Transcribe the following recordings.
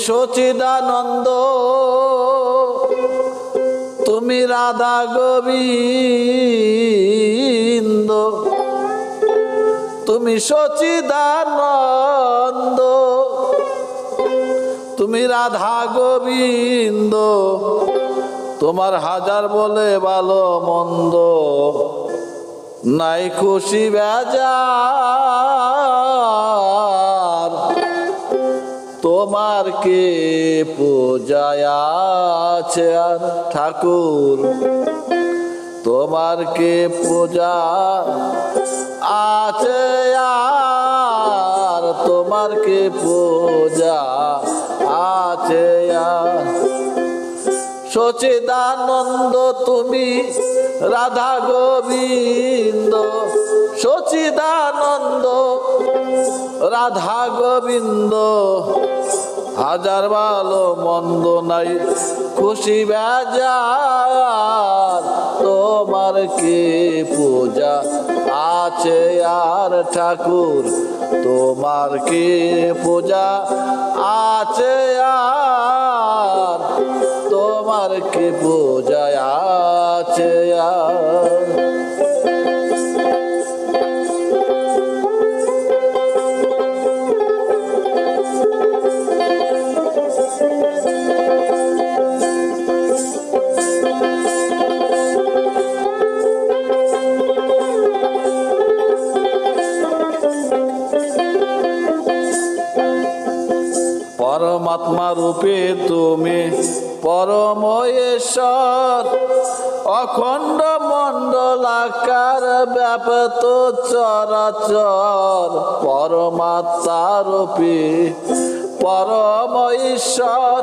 সচিদানন্দ, তুমি রাধা গোবিন্দ, তুমি সচিদানন্দ, তুমি রাধা গোবিন্দ। তোমার হাজার বলে ভালো মন্দ, নাই খুশি বেজার। তোমার কে পূজায় আছে আর ঠাকুর, তোমার কে পূজা আছে আর, তোমার কে পূজা আছে আর। সচিদানন্দ তুমি রাধা গোবিন্দ, সচিদানন্দ রাধা গোবিন্দ। হাজার ভালো মন্দ নাই খুশি বেজার, তোমার কি পূজা আছে আর ঠাকুর, তোমার কি পূজা আছে আর, তোমার কি পূজা আছে আর। পরমাত্মা রূপে তুমি পরমেশ্বর, অখণ্ড মণ্ডলাকার ব্যাপত চরাচর। পরমাত্মা রূপে পরমেশ্বর,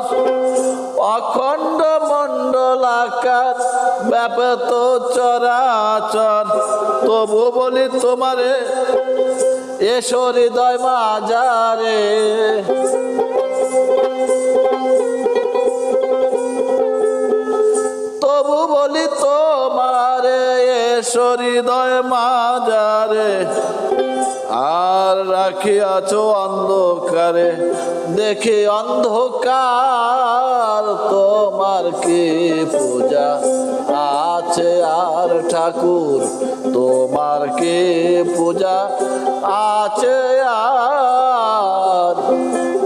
অখণ্ড মণ্ডলাকার ব্যাপত চরাচর। তবু বলি তোমারে এসো হৃদয় মাঝারে, তবু বলি তোমারে এসো হৃদয় মাঝারে। আর রাখিয়াছ অন্ধকারে দেখি অন্ধকার, তোমার কি পূজা আছে আর ঠাকুর, তোমার কি পূজা আছে আর,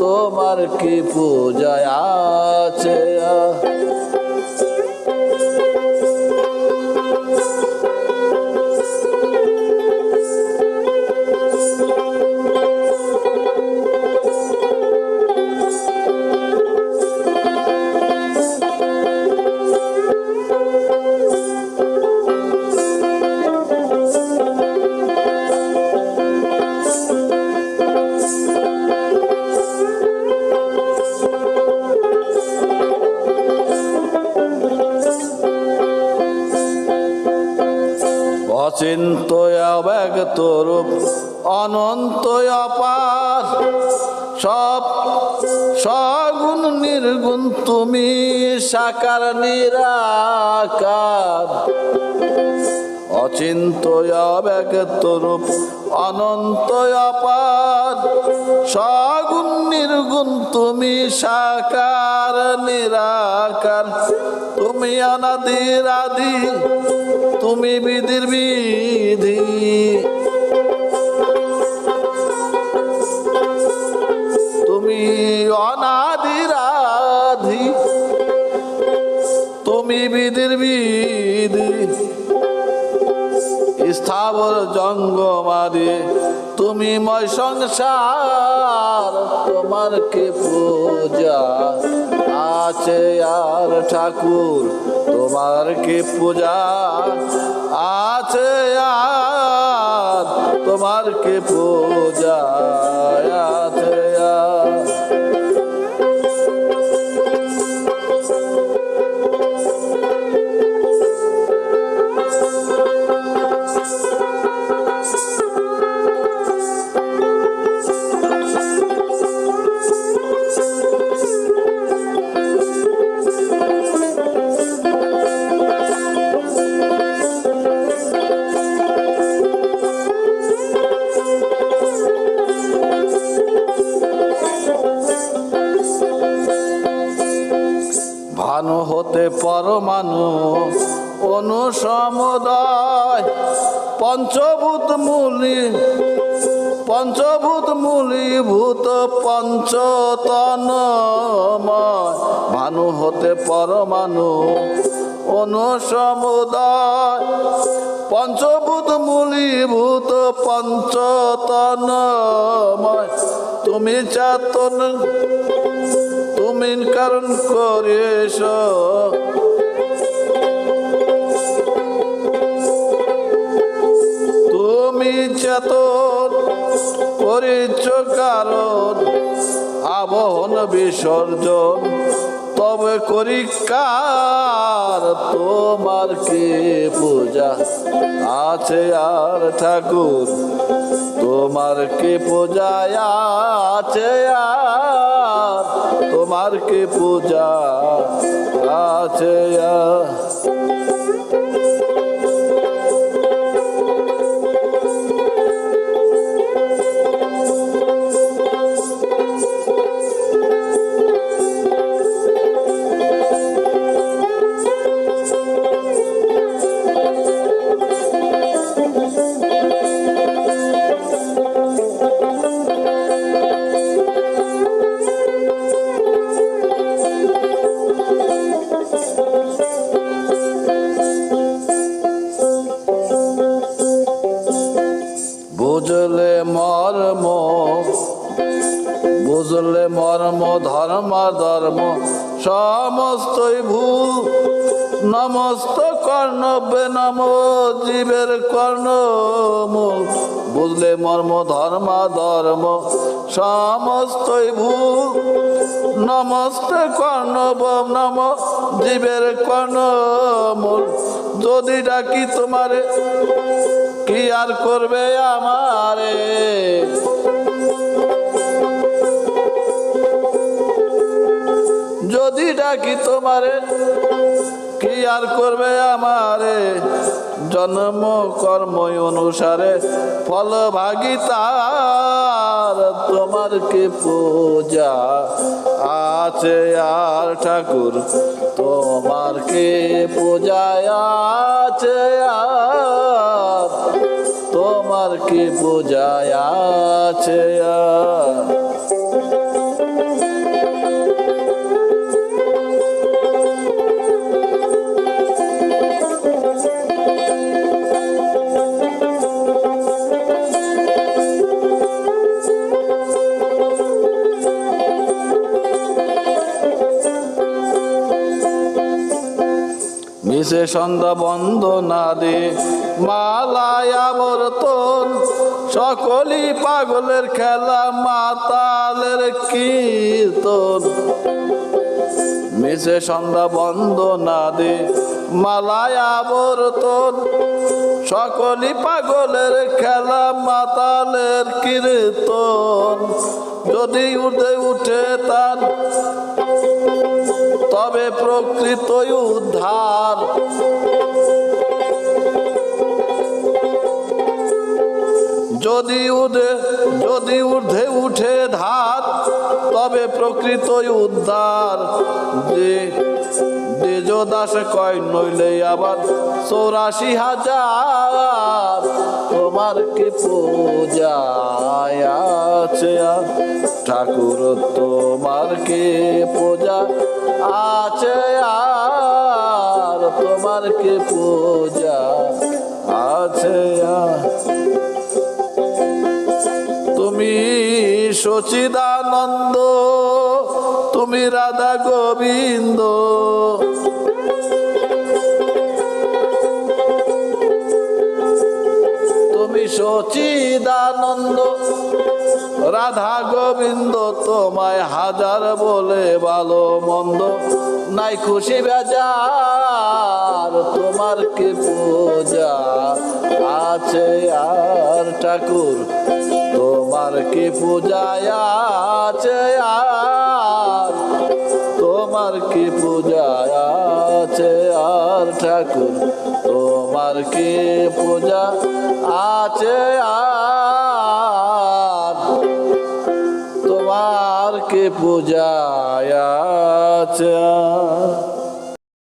তোমার কি পূজা আছে আর। অচিন্ত অব্যক্ত রূপ অনন্ত অপার, সব সগুণ নির্গুণ তুমি সাকার নিরাকার। অচিন্ত অব্যক্ত রূপ অনন্ত অপার, সগুণ নির্গুণ তুমি সাকার নিরাকার। তুমি অনাদির আদি, তুমি বিধির বিধি, তুমি অনাদির আদি, তুমি বিধির বিধি। স্থাবর জঙ্গমাদি তুমি ময় সংসার, তোমার কি পূজা আছে আর ঠাকুর, তোমার কি পূজা আছে আর, তোমার কি পূজা আছে আর। হতে পরমাণু অনুসমুদয় পঞ্চভূত মূলীভূত পঞ্চতন্ময় ভানু হতে পরমাণু অনুসমুদয় পঞ্চভূত মূলীভূত পঞ্চতন্ময় তুমি চেতন তুমি কারণ করিস তুমি চেতন করিছ কারণ আবহন বিসর্জন তবে করি কার তোমার কি পূজা আছে আর ঠাকুর তোমার কি পূজা আছে আর তোমার কি পূজা আছে আর বুঝলে মর্ম ধর্ম সমস্তই ভুল নমস্ত কর্ণব্যে নম জীবের কর্ণমূল বুঝলে মর্ম ধর্ম সমস্তই ভুল নমস্ত কর্ণব নম জীবের কর্ণমূল যদি ডাকি তোমারে কি আর করবে আমারে যদি ডাকি তোমারে কি আর করবে আমারে জন্ম কর্ম অনুসারে ফল ভাগী তার তোমার কি পূজা আছে আর ঠাকুর তোমার কি পূজা আছে আর তোমার কি পূজা আছে আর মিশে সন্ধ্যা বন্দনা দে মালায় আবর্তন সকলই পাগলের খেলা মাতালের কীর্তন মিশে সন্ধ্যা বন্দনা দে মালায় আবর্তন সকলই পাগলের খেলা মাতালের কীর্তন যদি উঠে তার তবে প্রকৃত উদ্ধার যদি ঊর্ধ্বে উঠে ধার তবে প্রকৃত উদ্ধার দেজদাস কয় নইলে আবার 84,000 তোমার কি পূজা আছে ঠাকুর তোমার কি পূজা আছে আর তোমার কি পূজা আছে তুমি সচিদানন্দ তুমি রাধা গোবিন্দ তুমি সচিদানন্দ রাধা গোবিন্দ তোমায় হাজার বলে ভালো মন্দ নাই খুশি বেজার তোমার কি পূজা আছে আর ঠাকুর তোমার কি পূজা আছে আর তোমার কি পূজা আছে আর ঠাকুর তোমার কি পূজা আছে আর তোমার কি পূজা আছে